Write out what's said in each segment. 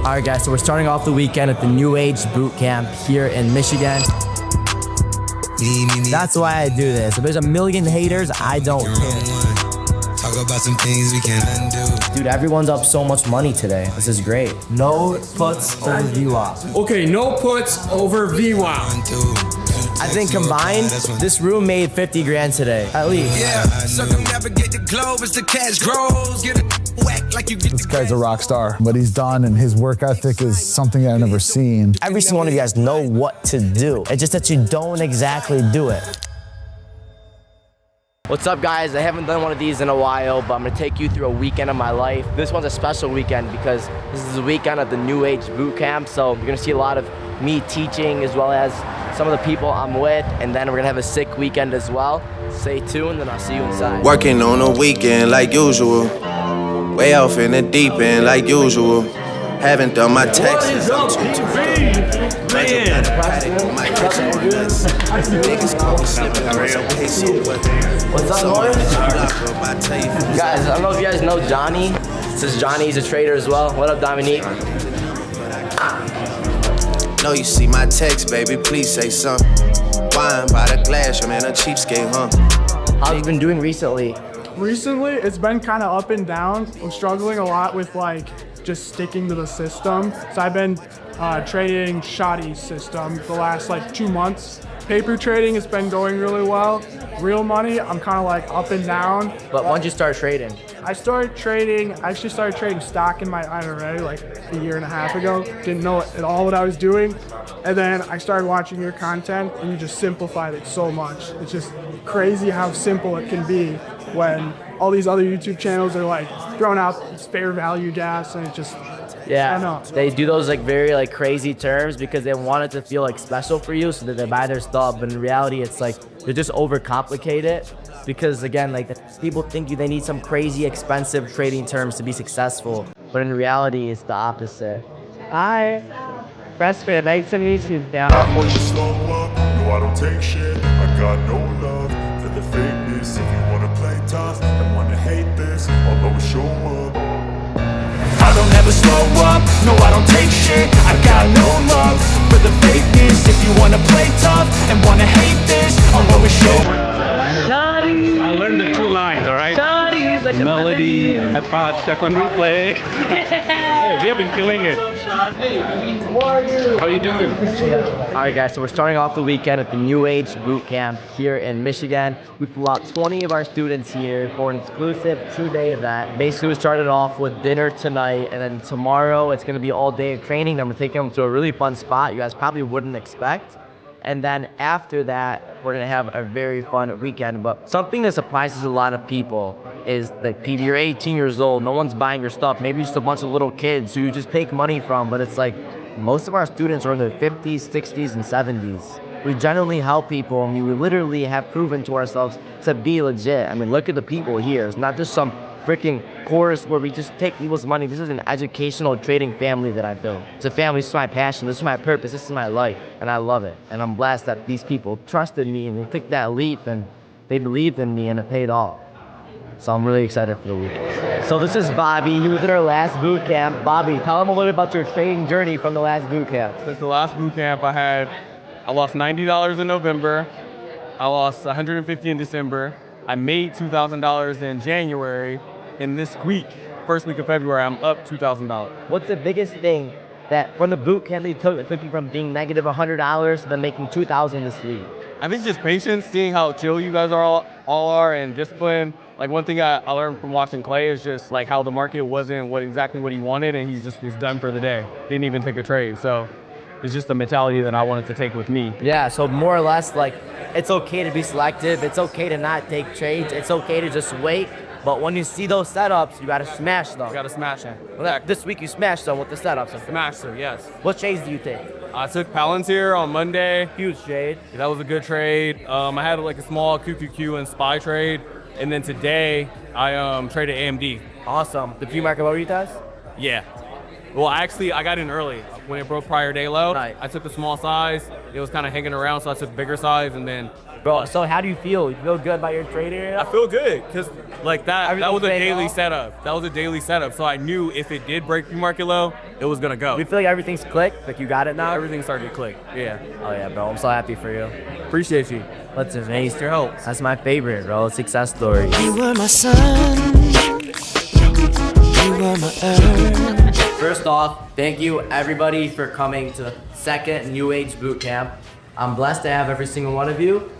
All right, guys, so we're starting off the weekend at the New Age Boot Camp here in Michigan. That's why I do this. If there's a million haters, I don't care. Talk about some things we can undo. Dude, everyone's up so much money today. This is great. No puts over VWAP. Okay, no puts over VWAP. I think combined, this room made 50 grand today, at least. Yeah, circumnavigate the globe as the cash grows. Get it whack like you get. This guy's a rock star. What he's done and his work ethic is something I've never seen. Every single one of you guys know what to do. It's just that you don't exactly do it. What's up, guys? I haven't done one of these in a while, but I'm gonna take you through a weekend of my life. This one's a special weekend because this is the weekend of the New Age Boot Camp, so you're gonna see a lot of me teaching as well as some of the people I'm with, and then we're gonna have a sick weekend as well. Stay tuned, and I'll see you inside. Working on a weekend like usual. Way off in the deep end like usual. Haven't done my taxes. I'm What's up, Lauren? Guys, I don't know if you guys know Johnny. This is Johnny, he's a trader as well. What up, Dominique? No, you see my text, baby, please say something. Wine by the glass, I'm in a cheapskate, huh? How have you been doing recently? Recently, it's been kind of up and down. I'm struggling a lot with just sticking to the system. So I've been trading shoddy system the last 2 months. Paper trading has been going really well. Real money, I'm kind of up and down. But when did you start trading? I actually started trading stock in my IRA a year and a half ago. Didn't know at all what I was doing. And then I started watching your content and you just simplified it so much. It's just crazy how simple it can be when all these other YouTube channels are throwing out this fair value gas, and it just, yeah, I know. They do those very crazy terms because they want it to feel special for you, so that they buy their stuff. But in reality, it's they just overcomplicate it because again, people think they need some crazy expensive trading terms to be successful. But in reality, it's the opposite. Hi, breastfeed, nice to meet you. No, I don't take shit. I got no love for the fakeness. If you wanna play tough and wanna hate this, I'll always show up. I don't ever slow up, no I don't take shit. I got no love for the fakeness. If you wanna play tough and wanna hate this, I'll always show up. I learned the 2 lines, all right? Melody, iPod, check on replay. Hey, we have been killing it. How you doing? All right, guys, so we're starting off the weekend at the New Age Boot Camp here in Michigan. We flew out 20 of our students here for an exclusive 2-day event. Basically, we started off with dinner tonight, and then tomorrow it's gonna be all day of training. I'm gonna take them to a really fun spot you guys probably wouldn't expect. And then after that, we're gonna have a very fun weekend. But something that surprises a lot of people is that you're 18 years old, no one's buying your stuff. Maybe just a bunch of little kids who you just take money from, but it's most of our students are in their 50s, 60s, and 70s. We generally help people, and we literally have proven to ourselves to be legit. I mean, look at the people here. It's not just some freaking course where we just take people's money. This is an educational trading family that I built. It's a family. This is my passion. This is my purpose. This is my life, and I love it. And I'm blessed that these people trusted me and they took that leap and they believed in me, and it paid off. So I'm really excited for the weekend. So this is Bobby. He was at our last boot camp. Bobby, tell him a little bit about your trading journey from the last boot camp. Since the last boot camp I lost $90 in November. I lost $150 in December. I made $2,000 in January. In this week, first week of February, I'm up $2,000. What's the biggest thing that from the boot camp that took you from being negative $100 to then making $2,000 this week? I think just patience, seeing how chill you guys all are, and discipline. One thing I learned from watching Clay is just how the market wasn't exactly what he wanted, and he's done for the day. Didn't even take a trade. So it's just the mentality that I wanted to take with me. Yeah, so more or less it's okay to be selective. It's okay to not take trades. It's okay to just wait. But when you see those setups, you gotta smash them. You gotta smash them. Well, this week you smashed them with the setups. Smashed them, yes. What trades do you take? I took Palantir on Monday. Huge trade. That was a good trade. I had a small QQQ and SPY trade. And then today, I traded AMD. Awesome. The pre-market what were you guys? Yeah. Well, actually, I got in early. when it broke prior day low. Right. I took the small size. It was kind of hanging around, so I took bigger size, and then Bro, so how do you feel? You feel good about your trading? I feel good because like that Everything's was a paid daily off? setup. That was a daily setup, so I knew if it did break pre-market low, it was gonna go. You feel like everything's clicked? Like you got it now? Everything started to click. Yeah. Oh yeah, bro. I'm so happy for you. Appreciate you. What's his name? Your help. That's my favorite, bro. Success story. You were my sun. You were my earth. First off, thank you everybody for coming to the second New Age Boot Camp. I'm blessed to have every single one of you.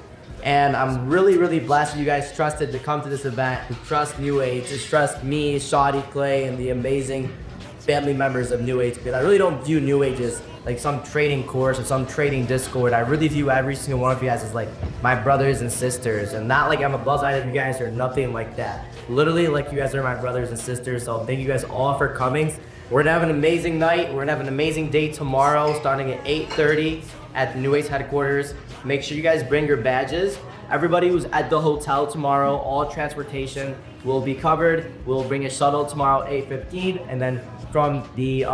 And I'm really, really blessed you guys trusted to come to this event, to trust New Age, to trust me, Shawty, Clay, and the amazing family members of New Age. Because I really don't view New Age as like some trading course or some trading Discord. I really view every single one of you guys as like my brothers and sisters. And not like I'm a bloodline of you guys or nothing like that. Literally like you guys are my brothers and sisters. So thank you guys all for coming. We're gonna have an amazing night. We're gonna have an amazing day tomorrow starting at 8:30 at the New Age headquarters. Make sure you guys bring your badges. Everybody who's at the hotel tomorrow, all transportation will be covered. We'll bring a shuttle tomorrow at 8:15, and then from the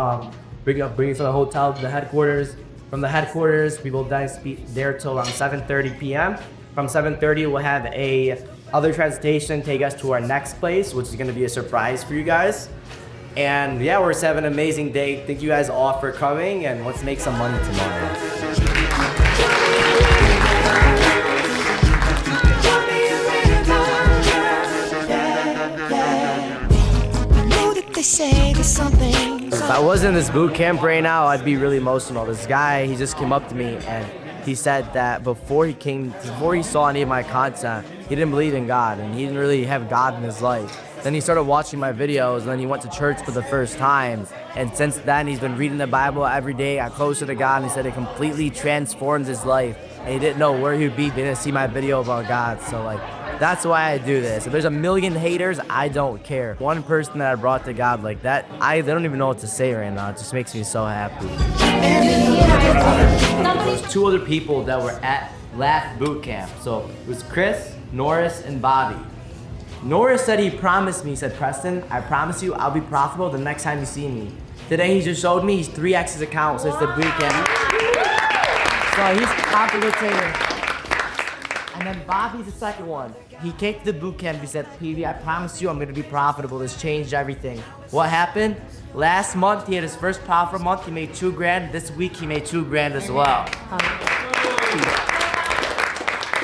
bring it from the hotel to the headquarters. From the headquarters, we will then be there till around 7:30 p.m. From 7:30, we'll have a other transportation take us to our next place, which is gonna be a surprise for you guys. And yeah, we're just having an amazing day. Thank you guys all for coming, and let's make some money tomorrow. If I wasn't in this boot camp right now, I'd be really emotional. This guy, he just came up to me and he said that before he saw any of my content, he didn't believe in God and he didn't really have God in his life. Then he started watching my videos and then he went to church for the first time. And since then, he's been reading the Bible every day, got closer to God, and he said it completely transformed his life. And he didn't know where he'd be if he didn't see my video about God. So like, that's why I do this. If there's a million haters, I don't care. One person that I brought to God like that, they don't even know what to say right now. It just makes me so happy. There's two other people that were at last boot camp. So it was Chris, Norris, and Bobby. Norris said he promised me, he said, Preston, I promise you I'll be profitable the next time you see me. Today he just showed me he's 3x his account since the boot camp. So he's a popular trader. And then Bobby's the second one. He came to the boot camp, he said, PV, I promise you I'm gonna be profitable. This changed everything. What happened? Last month he had his first profitable month, he made $2,000. This week he made $2,000 as well.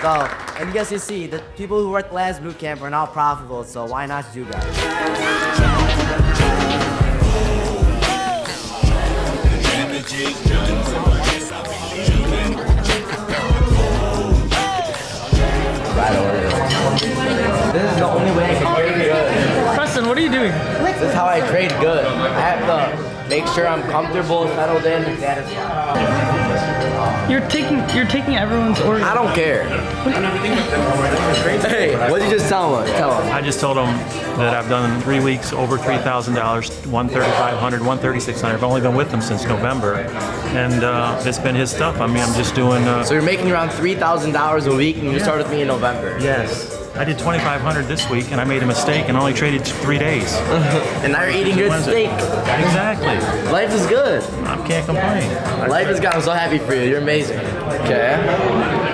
So, and you guys can see, the people who were at the last boot camp are now profitable, so why not you guys? This is the only way I can trade good. Preston, what are you doing? This is how I trade good. I have to make sure I'm comfortable, settled in, and satisfied. You're taking everyone's order. I don't care. Hey, what'd you just tell him? I just told him that I've done 3 weeks over $3,000, $1,3500, $1,3600. I've only been with him since November, and it's been his stuff. I mean, I'm just doing. So you're making around $3,000 a week, and you started with me in November. Yes. I did $2,500 this week, and I made a mistake and only traded 3 days. And now you're eating good steak. Exactly. Life is good. I can't complain. Life is good. I'm so happy for you. You're amazing. Okay.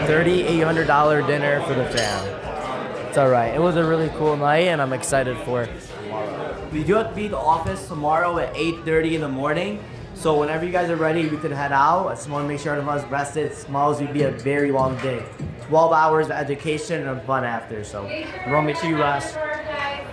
$3,800 dinner for the fam. It's all right. It was a really cool night, and I'm excited for tomorrow. We do have to be at the office tomorrow at 8:30 in the morning. So whenever you guys are ready, we can head out. I just want to make sure everyone's rested. Tomorrow's going to be a very long day. 12 hours of education and fun after. So everyone, make sure you rest.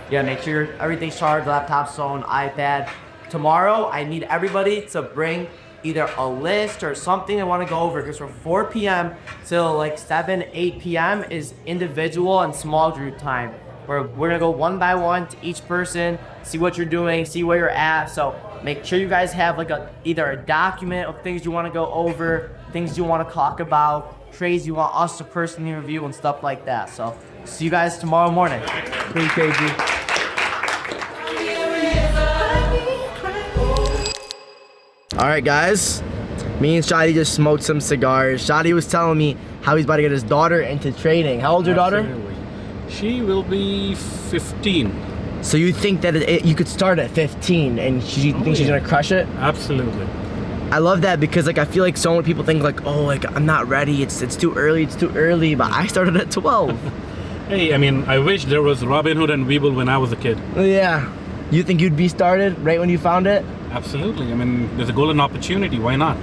Yeah, make sure everything's charged, laptop's on, iPad. Tomorrow, I need everybody to bring either a list or something they want to go over, because from 4 p.m. till like 7, 8 p.m. is individual and small group time, where we're going to go one by one to each person, see what you're doing, see where you're at. So make sure you guys have like either a document of things you want to go over, things you want to talk about, trades you want us to personally review, and stuff like that. So see you guys tomorrow morning. Appreciate you. All right, guys. Me and Shadi just smoked some cigars. Shadi was telling me how he's about to get his daughter into trading. How old's your daughter? She will be 15. So you think that you could start at 15, and you think she's gonna crush it? Absolutely. I love that because like I feel like so many people think like, oh, like I'm not ready. It's too early. But I started at 12. Hey, I mean, I wish there was Robinhood and Webull when I was a kid. Yeah. You think you'd be started right when you found it? Absolutely. I mean, there's a golden opportunity. Why not?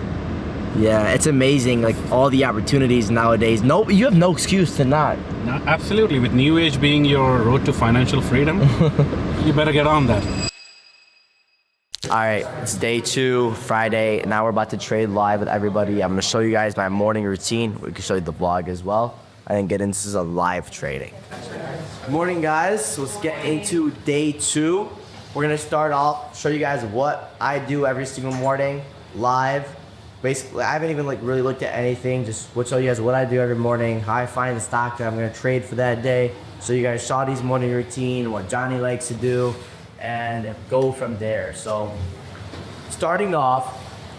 Yeah, it's amazing. Like all the opportunities nowadays. No, you have no excuse to not. No, absolutely. With New Age being your road to financial freedom, you better get on that. All right, it's day 2, Friday. Now we're about to trade live with everybody. I'm gonna show you guys my morning routine. We can show you the vlog as well. I didn't get into this a live trading. Good morning, guys. So let's get into day 2. We're gonna start off, show you guys what I do every single morning, live. Basically, I haven't even like really looked at anything. Just we'll show you guys what I do every morning, how I find the stock that I'm gonna trade for that day. So you guys saw these morning routine, what Johnny likes to do, and go from there. So starting off,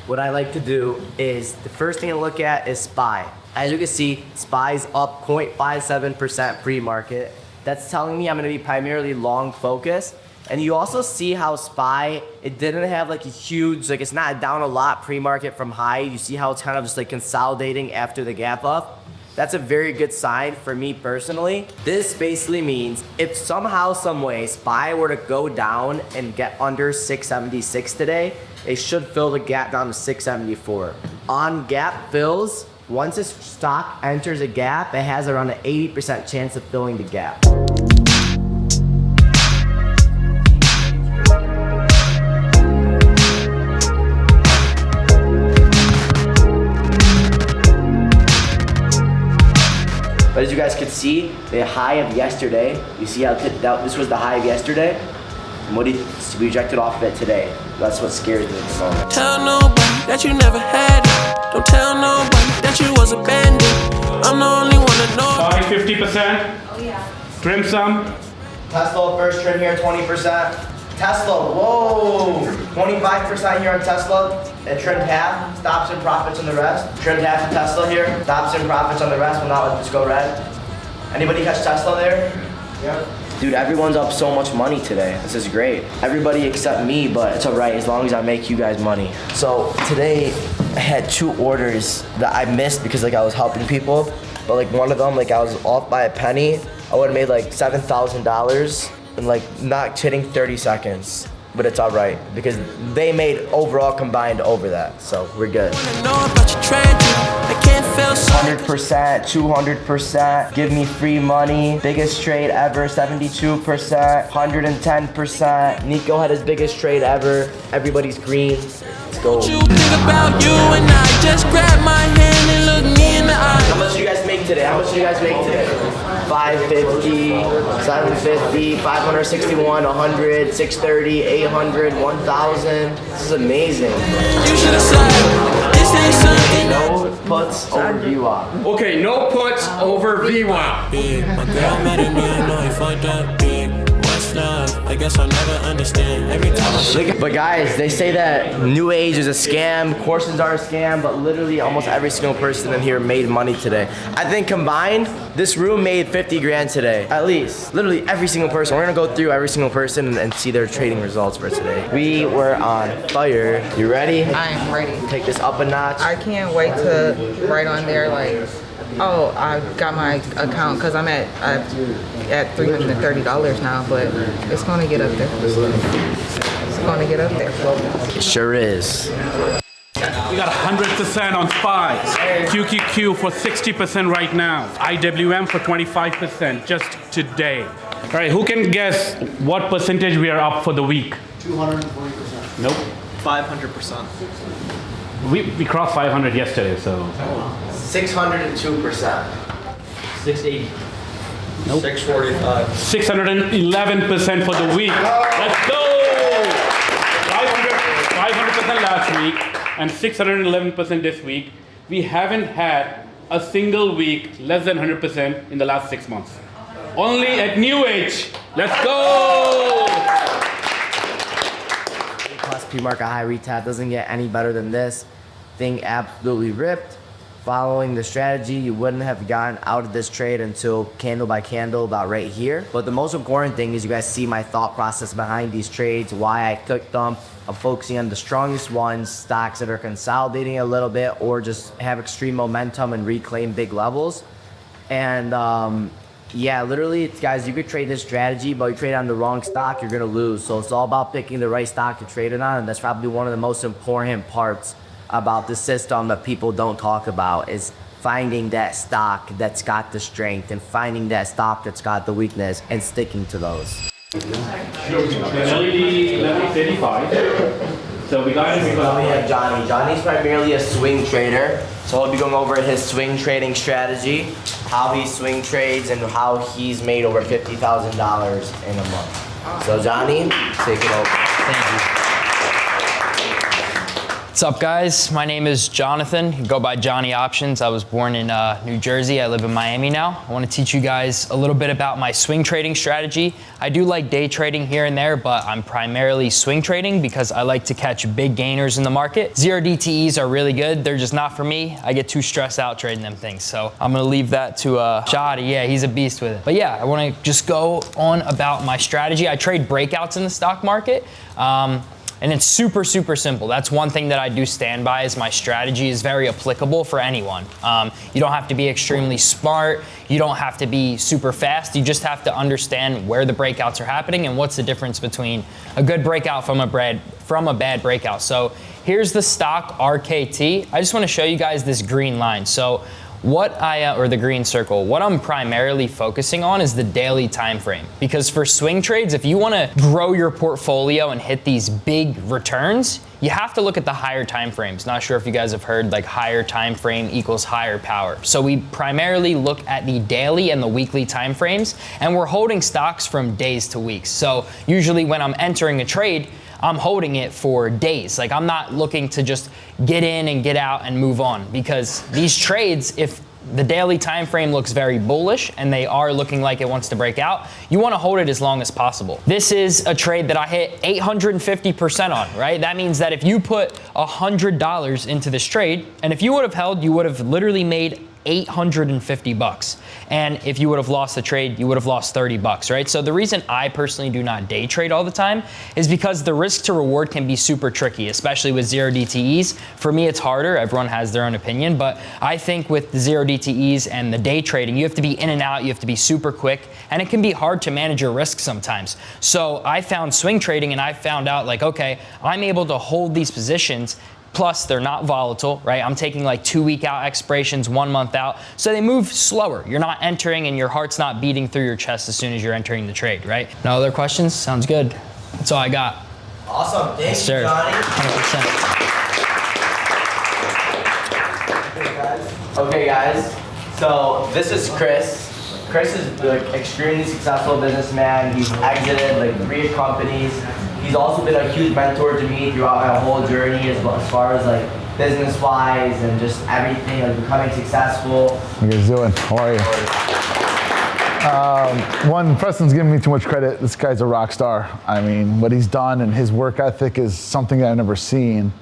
what I like to do is the first thing I look at is SPY. As you can see, SPY's up 0.57% pre-market. That's telling me I'm gonna be primarily long focused. And you also see how SPY, it didn't have like a huge, like it's not down a lot pre-market from high. You see how it's kind of just like consolidating after the gap up. That's a very good sign for me personally. This basically means if somehow, some way, SPY were to go down and get under 676 today, it should fill the gap down to 674. On gap fills, once this stock enters a gap, it has around an 80% chance of filling the gap. But as you guys could see, the high of yesterday, you see how this was the high of yesterday? And we rejected off of it today. That's what scares me at the moment. Tell nobody that you never had it. Don't tell nobody that you was abandoned. I'm the only one that knows. Buy 50%. Oh yeah. Trim some. Tesla first trim here, 20%. Tesla, whoa! 25% here on Tesla. It trimmed half, stops and profits on the rest. Trimmed half of Tesla here, stops and profits on the rest. Will not let this go red. Anybody catch Tesla there? Yeah. Dude, everyone's up so much money today. This is great. Everybody except me, but it's all right as long as I make you guys money. So today I had 2 orders that I missed because like I was helping people, but like one of them, like I was off by a penny. I would have made like $7,000 in like not kidding 30 seconds. But it's all right because they made overall combined over that, so we're good. 100%, 200%, give me free money, biggest trade ever, 72%, 110%. Nico had his biggest trade ever. Everybody's green. Let's go. You think about you and I just grab my hand and look me in the eye. How much do you guys make today? 550, 750, 561, 100, 630, 800, 1,000. This is amazing. You should have said, this ain't something. No puts over VWAP. Okay, no puts over VWAP. Big, my girl mad at me, I know he fucked up big. What's love? I guess I'll never understand. Every time But guys, they say that New Age is a scam, courses are a scam, but literally almost every single person in here made money today. I think combined, this room made 50 grand today, at least. Literally every single person. We're gonna go through every single person and see their trading results for today. We were on fire. You ready? I am ready. Take this up a notch. I can't wait to write on there like, oh, I got my account because I'm at $330 now, but it's gonna get up there. It's gonna get up there. It sure is. We got 100% on SPY. QQQ for 60% right now. IWM for 25% just today. All right, who can guess what percentage we are up for the week? 240%. Nope. 500%. We crossed 500 yesterday, so. 602%. 680. Nope. 645. 611% for the week. Let's go! 500% last week and 611% this week. We haven't had a single week less than 100% in the last 6 months. Only at New Age. Let's go! Plus pre-market high retap doesn't get any better than this. Thing absolutely ripped. following the strategy, you wouldn't have gotten out of this trade until candle by candle about right here. But the most important thing is you guys see my thought process behind these trades, why I clicked them. I'm focusing on the strongest ones, stocks that are consolidating a little bit or just have extreme momentum and reclaim big levels. And yeah, literally, guys, you could trade this strategy, but you trade on the wrong stock, you're gonna lose. So it's all about picking the right stock to trade it on, and that's probably one of the most important parts about the system that people don't talk about is finding that stock that's got the strength and finding that stock that's got the weakness and sticking to those. LED 35. So we got it because we have Johnny. Johnny's primarily a swing trader. So I'll be going over his swing trading strategy, how he swing trades, and how he's made over $50,000 in a month. So Johnny, take it over. Thank you. What's up, guys? My name is Jonathan. You go by Johnny Options. I was born in New Jersey. I live in Miami now. I want to teach you guys a little bit about my swing trading strategy. I do like day trading here and there, but I'm primarily swing trading because I like to catch big gainers in the market. Zero DTEs are really good. They're just not for me. I get too stressed out trading them things. So I'm going to leave that to Shadi. Yeah, he's a beast with it. But yeah, I want to just go on about my strategy. I trade breakouts in the stock market. And it's super, super simple. That's one thing that I do stand by is my strategy is very applicable for anyone. You don't have to be extremely smart. You don't have to be super fast. You just have to understand where the breakouts are happening and what's the difference between a good breakout from a bad breakout. So here's the stock RKT. I just want to show you guys this green line. So or the green circle, what I'm primarily focusing on is the daily time frame. Because for swing trades, if you want to grow your portfolio and hit these big returns, you have to look at the higher time frames. Not sure if you guys have heard like higher time frame equals higher power. So we primarily look at the daily and the weekly time frames, and we're holding stocks from days to weeks. So usually when I'm entering a trade, I'm holding it for days. Like I'm not looking to just get in and get out and move on, because these trades, if the daily time frame looks very bullish and they are looking like it wants to break out, you want to hold it as long as possible. This is a trade that I hit 850% on, right? That means that if you put $100 into this trade, and if you would have held, you would have literally made $850. And if you would have lost the trade, you would have lost $30, right? So the reason I personally do not day trade all the time is because the risk to reward can be super tricky, especially with zero DTEs. For me, it's harder. Everyone has their own opinion, but I think with the zero DTEs and the day trading, you have to be in and out, you have to be super quick, and it can be hard to manage your risk sometimes. So I found swing trading and I found out like, okay, I'm able to hold these positions. Plus, they're not volatile, right? I'm taking like 2 week out expirations, 1 month out. So they move slower. You're not entering and your heart's not beating through your chest as soon as you're entering the trade, right? No other questions? Sounds good. That's all I got. Awesome. Thanks, yes, Johnny. 100%. Okay, guys. So this is Chris. Chris is like extremely successful businessman. He's exited like 3 companies. He's also been a huge mentor to me throughout my whole journey as far as like business-wise and just everything, like becoming successful. How you guys doing? How are you? One, Preston's giving me too much credit. This guy's a rock star. I mean, what he's done and his work ethic is something I've never seen.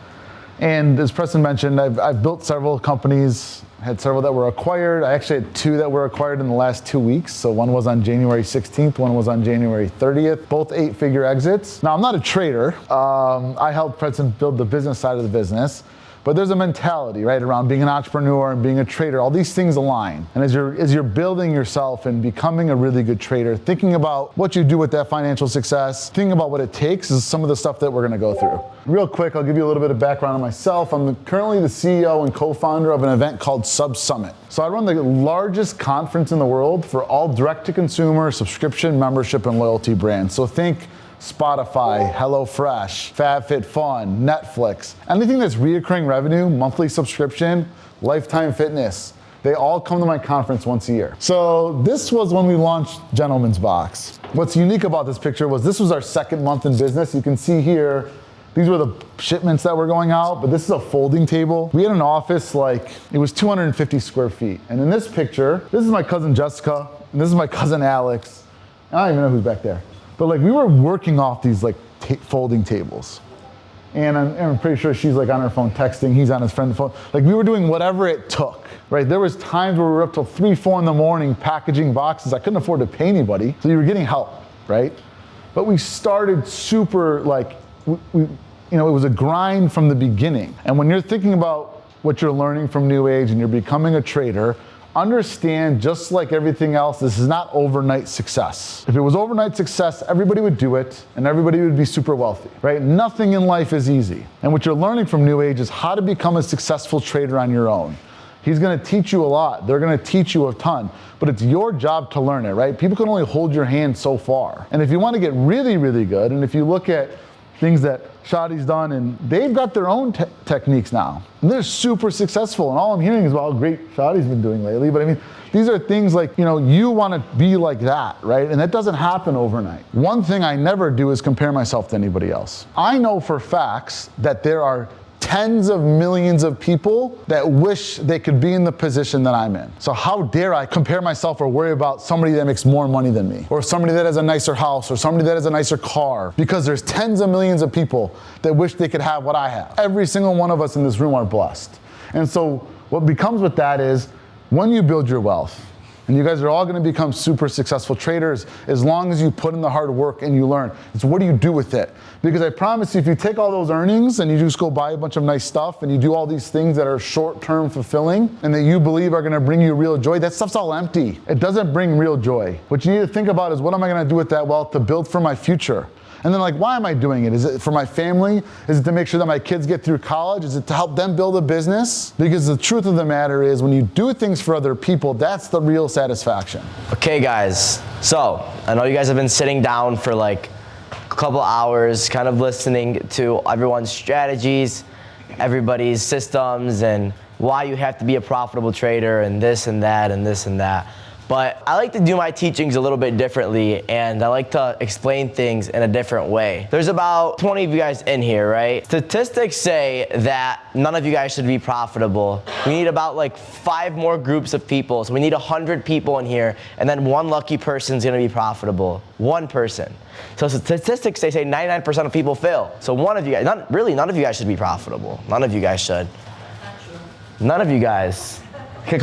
And as Preston mentioned, I've built several companies. I had several that were acquired. I actually had 2 that were acquired in the last 2 weeks. So one was on January 16th, one was on January 30th, both 8-figure exits. Now, I'm not a trader. I helped Preston build the business side of the business. But there's a mentality, right, around being an entrepreneur and being a trader. All these things align. And as you're building yourself and becoming a really good trader, thinking about what you do with that financial success, thinking about what it takes is some of the stuff that we're gonna go through. Real quick, I'll give you a little bit of background on myself. I'm currently the CEO and co-founder of an event called Sub Summit. So I run the largest conference in the world for all direct-to-consumer, subscription, membership, and loyalty brands. So think Spotify, HelloFresh, FabFitFun, Netflix, anything that's reoccurring revenue, monthly subscription, Lifetime Fitness. They all come to my conference once a year. So this was when we launched Gentleman's Box. What's unique about this picture was this was our 2nd month in business. You can see here, these were the shipments that were going out, but this is a folding table. We had an office like, it was 250 square feet. And in this picture, this is my cousin Jessica, and this is my cousin Alex. I don't even know who's back there. But like we were working off these like folding tables. And I'm pretty sure she's like on her phone texting, he's on his friend's phone. Like we were doing whatever it took, right? There was times where we were up till 3, 4 in the morning packaging boxes. I couldn't afford to pay anybody, so you were getting help, right? But we started super like, it was a grind from the beginning. And when you're thinking about what you're learning from New Age and you're becoming a trader, understand, just like everything else, this is not overnight success. If it was overnight success, everybody would do it and everybody would be super wealthy, right? Nothing in life is easy. And what you're learning from New Age is how to become a successful trader on your own. He's gonna teach you a lot. They're gonna teach you a ton, but it's your job to learn it, right? People can only hold your hand so far. And if you wanna get really, really good, and if you look at things that Shadi's done, and they've got their own techniques now. And they're super successful, and all I'm hearing is about how great Shadi's been doing lately. But I mean, these are things like, you want to be like that, right? And that doesn't happen overnight. One thing I never do is compare myself to anybody else. I know for facts that there are tens of millions of people that wish they could be in the position that I'm in. So how dare I compare myself or worry about somebody that makes more money than me, or somebody that has a nicer house, or somebody that has a nicer car, because there's tens of millions of people that wish they could have what I have. Every single one of us in this room are blessed. And so what becomes with that is, when you build your wealth, and you guys are all gonna become super successful traders as long as you put in the hard work and you learn. It's what do you do with it? Because I promise you, if you take all those earnings and you just go buy a bunch of nice stuff and you do all these things that are short-term fulfilling and that you believe are gonna bring you real joy, that stuff's all empty. It doesn't bring real joy. What you need to think about is, what am I gonna do with that wealth to build for my future? And then why am I doing it? Is it for my family? Is it to make sure that my kids get through college? Is it to help them build a business? Because the truth of the matter is, when you do things for other people, that's the real satisfaction. Okay guys, so I know you guys have been sitting down for like a couple hours, kind of listening to everyone's strategies, everybody's systems, and why you have to be a profitable trader, and this and that and this and that. But I like to do my teachings a little bit differently, and I like to explain things in a different way. There's about 20 of you guys in here, right? Statistics say that none of you guys should be profitable. We need about like 5 more groups of people. So we need 100 people in here, and then one lucky person's gonna be profitable. One person. So statistics, they say 99% of people fail. So one of you guys, none of you guys should be profitable. None of you guys should. None of you guys,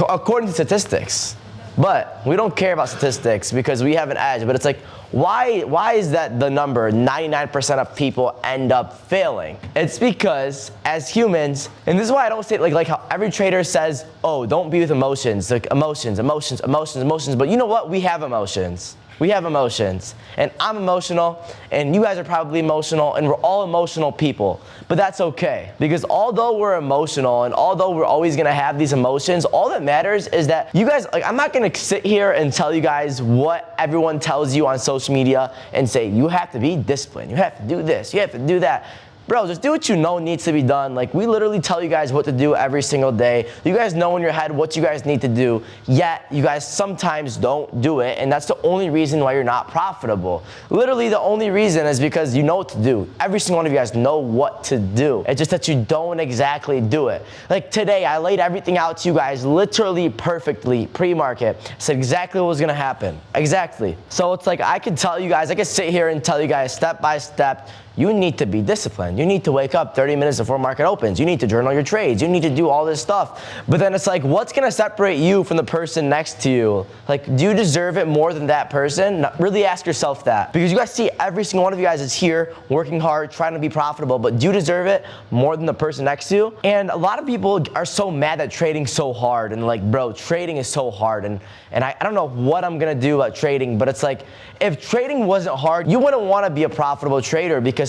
according to statistics. But we don't care about statistics because we have an edge. But it's like, why is that the number? 99% of people end up failing. It's because as humans, and this is why I don't say like how every trader says, oh, don't be with emotions, like emotions. But you know what? We have emotions. We have emotions, and I'm emotional, and you guys are probably emotional, and we're all emotional people, but that's okay, because although we're emotional, and although we're always gonna have these emotions, all that matters is that you guys, I'm not gonna sit here and tell you guys what everyone tells you on social media and say, you have to be disciplined, you have to do this, you have to do that. Bro, just do what you know needs to be done. Like, we literally tell you guys what to do every single day. You guys know in your head what you guys need to do, yet you guys sometimes don't do it, and that's the only reason why you're not profitable. Literally, the only reason is because you know what to do. Every single one of you guys know what to do. It's just that you don't exactly do it. Like today, I laid everything out to you guys literally perfectly, pre-market. Said exactly what was gonna happen. Exactly. So it's like, I could tell you guys, I could sit here and tell you guys step by step, you need to be disciplined. You need to wake up 30 minutes before market opens. You need to journal your trades. You need to do all this stuff. But then it's like, what's gonna separate you from the person next to you? Like, do you deserve it more than that person? Really ask yourself that. Because you guys see every single one of you guys is here working hard, trying to be profitable, but do you deserve it more than the person next to you? And a lot of people are so mad that trading's so hard, and like, bro, trading is so hard. And I don't know what I'm gonna do about trading, but it's like, if trading wasn't hard, you wouldn't wanna be a profitable trader, because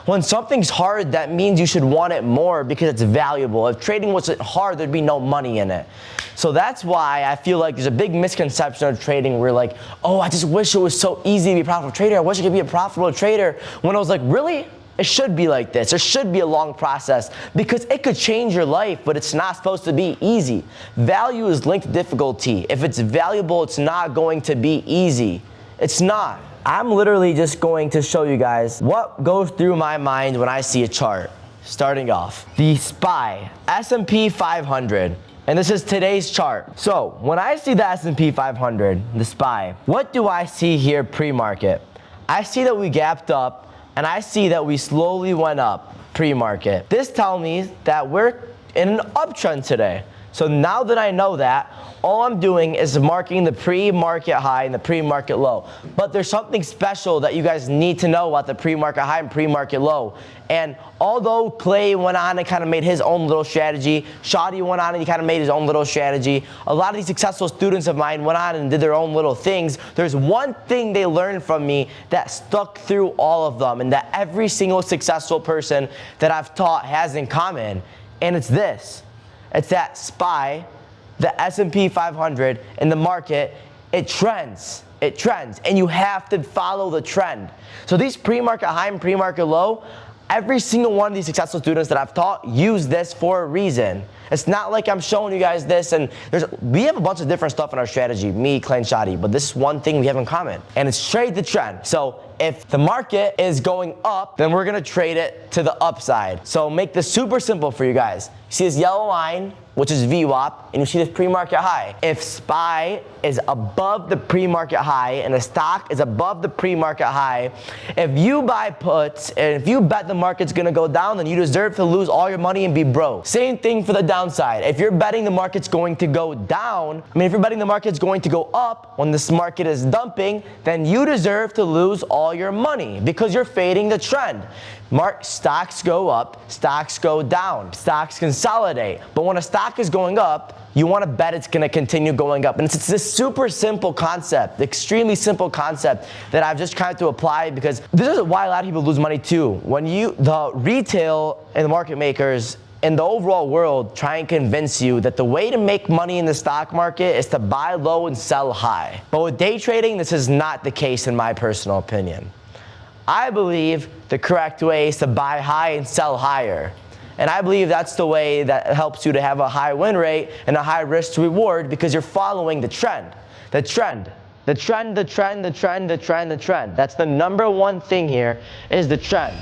when something's hard, that means you should want it more because it's valuable. If trading wasn't hard, there'd be no money in it. So that's why I feel like there's a big misconception of trading where like, oh, I just wish it was so easy to be a profitable trader. I wish I could be a profitable trader. When I was like, really? It should be like this. There should be a long process because it could change your life, but it's not supposed to be easy. Value is linked to difficulty. If it's valuable, it's not going to be easy. It's not. I'm literally just going to show you guys what goes through my mind when I see a chart. Starting off, the SPY, S&P 500. And this is today's chart. So when I see the S&P 500, the SPY, what do I see here pre-market? I see that we gapped up and I see that we slowly went up pre-market. This tells me that we're in an uptrend today. So now that I know that, all I'm doing is marking the pre-market high and the pre-market low. But there's something special that you guys need to know about the pre-market high and pre-market low. And although Clay went on and kind of made his own little strategy, Shadi went on and he kind of made his own little strategy, a lot of these successful students of mine went on and did their own little things. There's one thing they learned from me that stuck through all of them and that every single successful person that I've taught has in common. And it's this. It's that SPY, the S&P 500, in the market, it trends. It trends, and you have to follow the trend. So these pre-market high and pre-market low, every single one of these successful students that I've taught use this for a reason. It's not like I'm showing you guys this, and we have a bunch of different stuff in our strategy, me, Clay, and Shadi, but this is one thing we have in common, and it's trade the trend. So if the market is going up, then we're gonna trade it to the upside. So make this super simple for you guys. You see this yellow line, which is VWAP, and you see this pre-market high. If SPY is above the pre-market high and a stock is above the pre-market high, if you buy puts and if you bet the market's gonna go down, then you deserve to lose all your money and be broke. Same thing for the downside. If you're betting the market's going to go down, if you're betting the market's going to go up when this market is dumping, then you deserve to lose all your money because you're fading the trend. Stocks go up, stocks go down, stocks consolidate. But when a stock is going up, you want to bet it's going to continue going up. And it's this super simple concept, extremely simple concept that I've just tried to apply because this is why a lot of people lose money too. When the retail and the market makers in the overall world try and convince you that the way to make money in the stock market is to buy low and sell high. But with day trading, this is not the case in my personal opinion. I believe the correct way is to buy high and sell higher. And I believe that's the way that helps you to have a high win rate and a high risk to reward because you're following the trend. The trend. The trend, the trend, the trend, the trend, the trend. That's the number one thing here is the trend.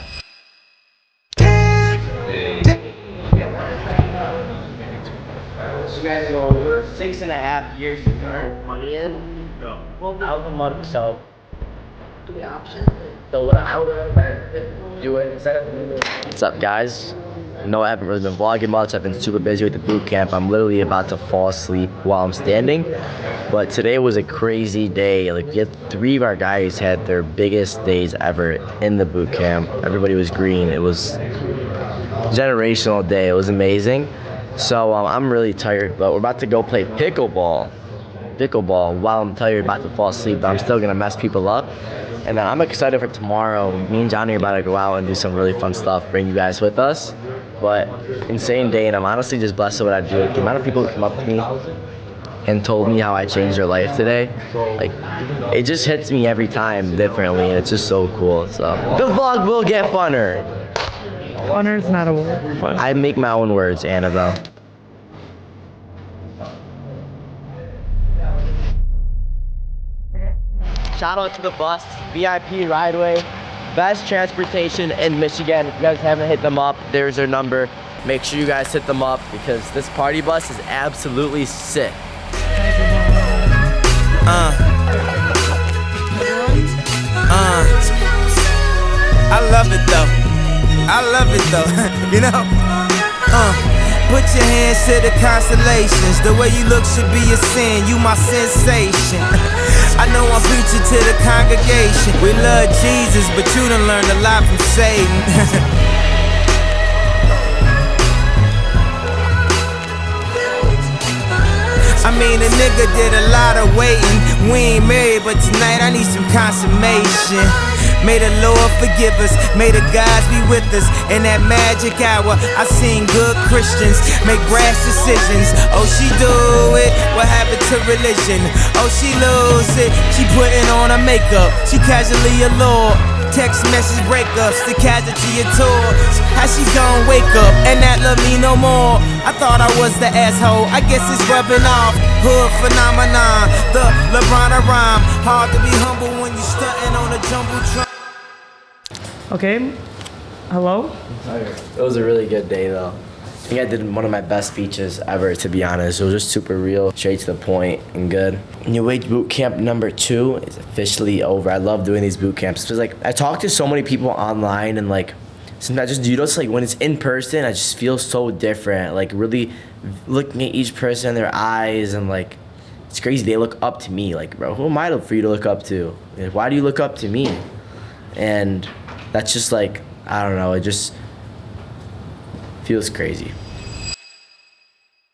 So you guys go over 6.5 years to earn money in. Well, out the month, so the option. So what I would do it instead of. What's up, guys? No, I haven't really been vlogging much. I've been super busy with the boot camp. I'm literally about to fall asleep while I'm standing. But today was a crazy day. Like, we had 3 of our guys had their biggest days ever in the boot camp. Everybody was green. It was a generational day. It was amazing. So I'm really tired, but we're about to go play pickleball while I'm tired, about to fall asleep, but I'm still gonna mess people up. And then I'm excited for tomorrow. Me and Johnny are about to go out and do some really fun stuff, bring you guys with us. But insane day, and I'm honestly just blessed with what I do. The amount of people who come up to me and told me how I changed their life today, like, it just hits me every time differently, and it's just so cool. So the vlog will get funner. Funner is not a word. I make my own words, Annabelle. Shout out to the bus, VIP Rideway, best transportation in Michigan. If you guys haven't hit them up, there's their number. Make sure you guys hit them up because this party bus is absolutely sick. I love it though. I love it though. You know? Put your hands to the constellations. The way you look should be a sin. You my sensation. I know I'm preaching to the congregation. We love Jesus, but you done learned a lot from Satan. I mean, a nigga did a lot of waiting. We ain't married, but tonight I need some consummation. May the Lord forgive us, may the gods be with us. In that magic hour, I seen good Christians make brash decisions. Oh, she do it, what happened to religion? Oh, she lose it, she putting on her makeup. She casually allured, text message breakups, the casualty of tours. How she gon' wake up and not love me no more? I thought I was the asshole, I guess it's rubbing off. Hood phenomenon, the LeBron rhyme. Hard to be humble when you stuntin' on a jumbotron. Okay, hello? It was a really good day though. think I did one of my best speeches ever, to be honest. It was just super real, straight to the point, and good. New Age Boot Camp number 2 is officially over. I love doing these boot camps. Because like I talk to so many people online, and like sometimes just, you know, it's like when it's in person, I just feel so different. Like really looking at each person in their eyes, and like it's crazy. They look up to me. Like, bro, who am I for you to look up to? Like, why do you look up to me? And that's just like, I don't know, it just feels crazy.